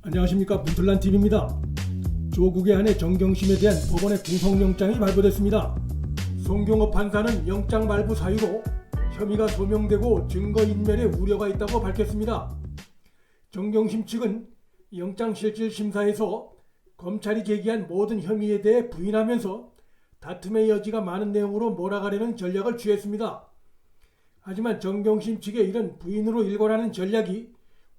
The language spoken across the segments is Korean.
안녕하십니까, 문틀란TV입니다. 조국의 아내 정경심에 대한 법원의 구속영장이 발부됐습니다. 송경호 판사는 영장 발부 사유로 혐의가 소명되고 증거인멸에 우려가 있다고 밝혔습니다. 정경심 측은 영장실질심사에서 검찰이 제기한 모든 혐의에 대해 부인하면서 다툼의 여지가 많은 내용으로 몰아가려는 전략을 취했습니다. 하지만 정경심 측의 이런 부인으로 일관하는 전략이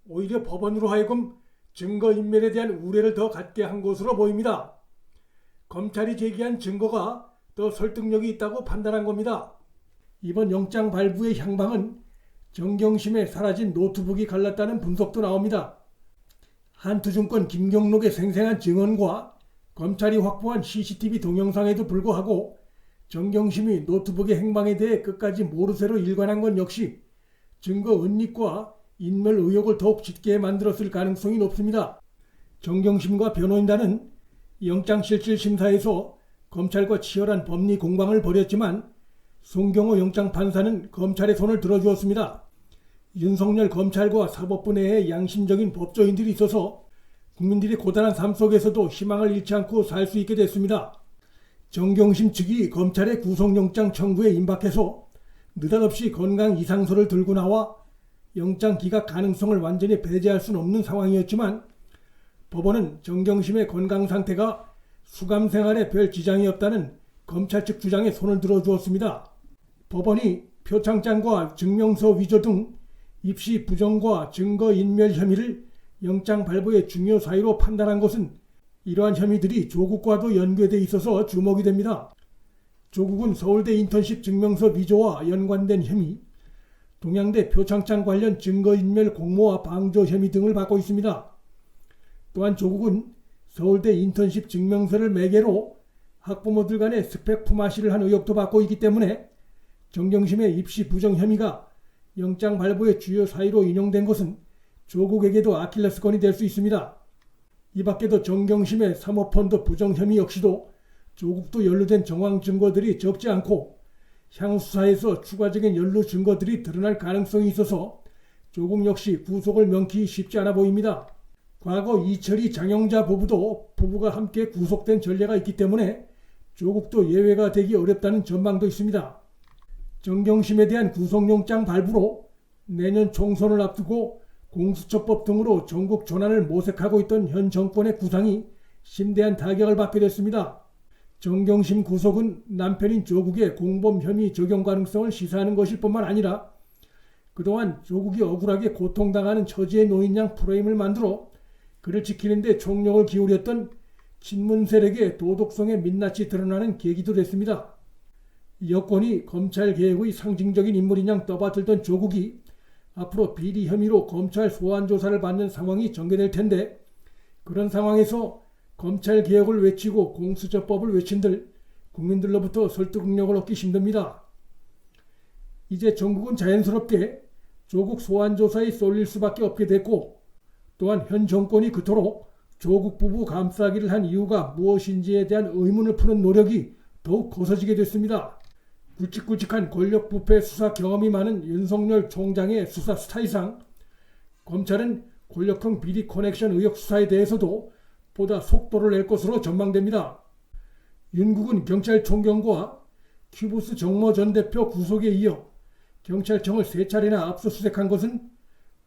오히려 법원으로 하여금 증거인멸에 대한 우려를 더 갖게 한 것으로 보입니다. 검찰이 제기한 증거가 더 설득력이 있다고 판단한 겁니다. 이번 영장 발부의 향방은 정경심의 사라진 노트북이 갈랐다는 분석도 나옵니다. 한투증권 김경록의 생생한 증언과 검찰이 확보한 CCTV 동영상에도 불구하고 정경심이 노트북의 행방에 대해 끝까지 모르쇠로 일관한 건 역시 증거 은닉과 인멸 의혹을 더욱 짙게 만들었을 가능성이 높습니다. 정경심과 변호인단은 영장실질심사에서 검찰과 치열한 법리 공방을 벌였지만 송경호 영장판사는 검찰의 손을 들어주었습니다. 윤석열 검찰과 사법부 내에 양심적인 법조인들이 있어서 국민들이 고단한 삶 속에서도 희망을 잃지 않고 살 수 있게 됐습니다. 정경심 측이 검찰의 구속영장 청구에 임박해서 느닷없이 건강 이상서를 들고 나와 영장 기각 가능성을 완전히 배제할 수는 없는 상황이었지만 법원은 정경심의 건강 상태가 수감 생활에 별 지장이 없다는 검찰 측 주장에 손을 들어주었습니다. 법원이 표창장과 증명서 위조 등 입시 부정과 증거인멸 혐의를 영장 발부의 중요 사유로 판단한 것은 이러한 혐의들이 조국과도 연계돼 있어서 주목이 됩니다. 조국은 서울대 인턴십 증명서 위조와 연관된 혐의, 동양대 표창장 관련 증거인멸 공모와 방조 혐의 등을 받고 있습니다. 또한 조국은 서울대 인턴십 증명서를 매개로 학부모들 간의 스펙 품앗이를 한 의혹도 받고 있기 때문에 정경심의 입시 부정 혐의가 영장 발부의 주요 사유로 인용된 것은 조국에게도 아킬레스건이 될 수 있습니다. 이 밖에도 정경심의 사모펀드 부정 혐의 역시도 조국도 연루된 정황 증거들이 적지 않고 향후 수사에서 추가적인 연루 증거들이 드러날 가능성이 있어서 조국 역시 구속을 명키 쉽지 않아 보입니다. 과거 이철희 장영자 부부도 부부가 함께 구속된 전례가 있기 때문에 조국도 예외가 되기 어렵다는 전망도 있습니다. 정경심에 대한 구속영장 발부로 내년 총선을 앞두고 공수처법 등으로 전국 전환을 모색하고 있던 현 정권의 구상이 심대한 타격을 받게 됐습니다. 정경심 구속은 남편인 조국의 공범 혐의 적용 가능성을 시사하는 것일 뿐만 아니라 그동안 조국이 억울하게 고통당하는 처지에 놓인 양 프레임을 만들어 그를 지키는 데 총력을 기울였던 친문 세력의 도덕성의 민낯이 드러나는 계기도 됐습니다. 여권이 검찰개혁의 상징적인 인물인 양 떠받들던 조국이 앞으로 비리 혐의로 검찰 소환 조사를 받는 상황이 전개될 텐데 그런 상황에서 검찰개혁을 외치고 공수처법을 외친들 국민들로부터 설득력을 얻기 힘듭니다. 이제 전국은 자연스럽게 조국 소환조사에 쏠릴 수밖에 없게 됐고 또한 현 정권이 그토록 조국 부부 감싸기를 한 이유가 무엇인지에 대한 의문을 푸는 노력이 더욱 거세지게 됐습니다. 굵직굵직한 권력 부패 수사 경험이 많은 윤석열 총장의 수사 스타일상 검찰은 권력형 비리 커넥션 의혹 수사에 대해서도 보다 속도를 낼 것으로 전망됩니다. 윤국은 경찰총경과 큐브스 정모 전 대표 구속에 이어 경찰청을 3차례나 압수수색한 것은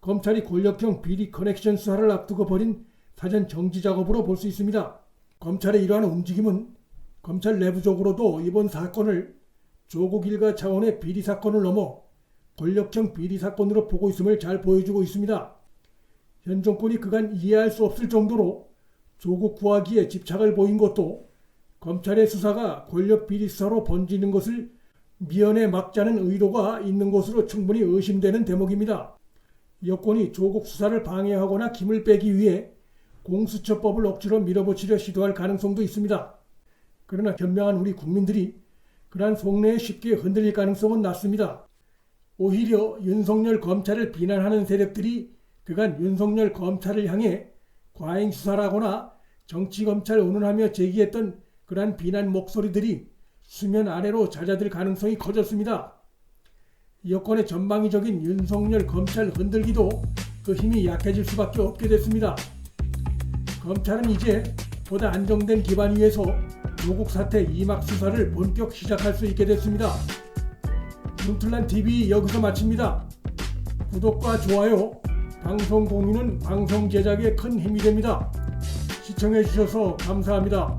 검찰이 권력형 비리 커넥션 수사를 앞두고 벌인 사전 정지 작업으로 볼 수 있습니다. 검찰의 이러한 움직임은 검찰 내부적으로도 이번 사건을 조국 일가 차원의 비리 사건을 넘어 권력형 비리 사건으로 보고 있음을 잘 보여주고 있습니다. 현 정권이 그간 이해할 수 없을 정도로 조국 구하기에 집착을 보인 것도 검찰의 수사가 권력 비리 수사로 번지는 것을 미연에 막자는 의도가 있는 것으로 충분히 의심되는 대목입니다. 여권이 조국 수사를 방해하거나 힘을 빼기 위해 공수처법을 억지로 밀어붙이려 시도할 가능성도 있습니다. 그러나 현명한 우리 국민들이 그러한 속내에 쉽게 흔들릴 가능성은 낮습니다. 오히려 윤석열 검찰을 비난하는 세력들이 그간 윤석열 검찰을 향해 과잉 수사를 하거나 정치검찰 운운하며 제기했던 그러한 비난 목소리들이 수면 아래로 잦아들 가능성이 커졌습니다. 여권의 전방위적인 윤석열 검찰 흔들기도 그 힘이 약해질 수밖에 없게 됐습니다. 검찰은 이제 보다 안정된 기반 위에서 조국 사태 이막 수사를 본격 시작할 수 있게 됐습니다. 문틀란TV 여기서 마칩니다. 구독과 좋아요, 방송 공유는 방송 제작에 큰 힘이 됩니다. 시청해주셔서 감사합니다.